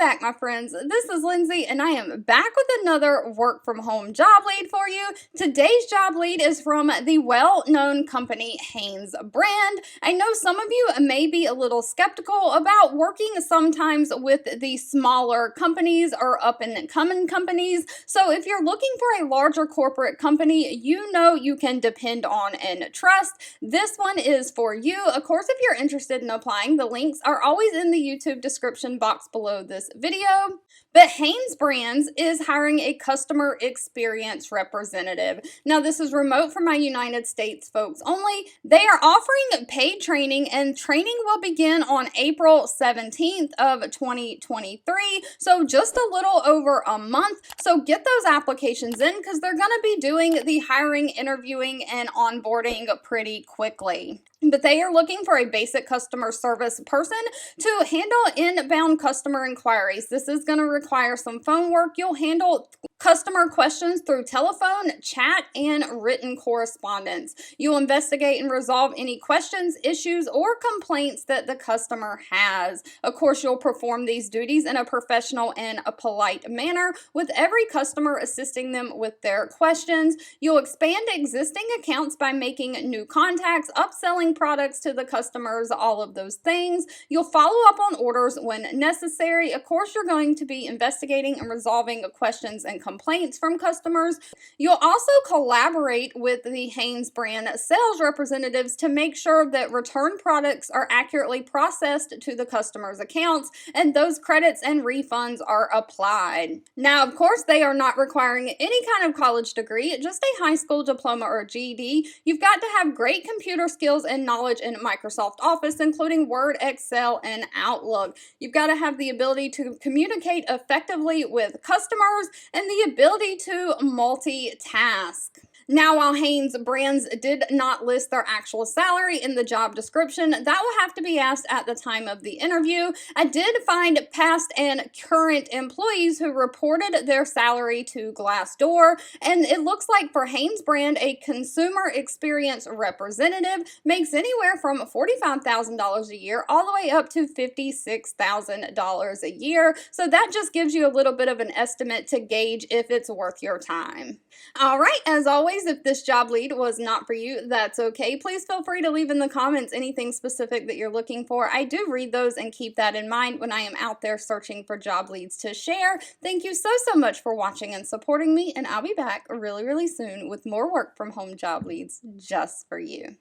back, my friends. This is Lindsay, and I am back with another work from home job lead for you. Today's job lead is from the well-known company HanesBrand. I know some of you may be a little skeptical about working sometimes with the smaller companies or up-and-coming companies. So if you're looking for a larger corporate company, you know you can depend on and trust. This one is for you. Of course, if you're interested in applying, the links are always in the YouTube description box below this video. But HanesBrands is hiring a customer experience representative. Now, this is remote for my United States folks only. They are offering paid training, and training will begin on April 17th of 2023. So just a little over a month. So get those applications in because they're going to be doing the hiring, interviewing, and onboarding pretty quickly. But they are looking for a basic customer service person to handle inbound customer inquiries. This is going to require some phone work. You'll handle customer questions through telephone, chat, and written correspondence. You'll investigate and resolve any questions, issues, or complaints that the customer has. Of course, you'll perform these duties in a professional and a polite manner, with every customer assisting them with their questions. You'll expand existing accounts by making new contacts, upselling products to the customers, all of those things. You'll follow up on orders when necessary. Of course, you're going to be investigating and resolving questions and complaints from customers. You'll also collaborate with the HanesBrand sales representatives to make sure that return products are accurately processed to the customer's accounts and those credits and refunds are applied. Now, of course, they are not requiring any kind of college degree, just a high school diploma or GED. You've got to have great computer skills and knowledge in Microsoft Office, including Word, Excel, and Outlook. You've got to have the ability to communicate effectively with customers and the ability to multitask. Now, while HanesBrands did not list their actual salary in the job description, that will have to be asked at the time of the interview. I did find past and current employees who reported their salary to Glassdoor, and it looks like for HanesBrand, a consumer experience representative makes anywhere from $45,000 a year all the way up to $56,000 a year. So that just gives you a little bit of an estimate to gauge if it's worth your time. All right, as always, if this job lead was not for you, that's okay. Please feel free to leave in the comments anything specific that you're looking for. I do read those and keep that in mind when I am out there searching for job leads to share. Thank you so much for watching and supporting me, and I'll be back really soon with more work from home job leads just for you.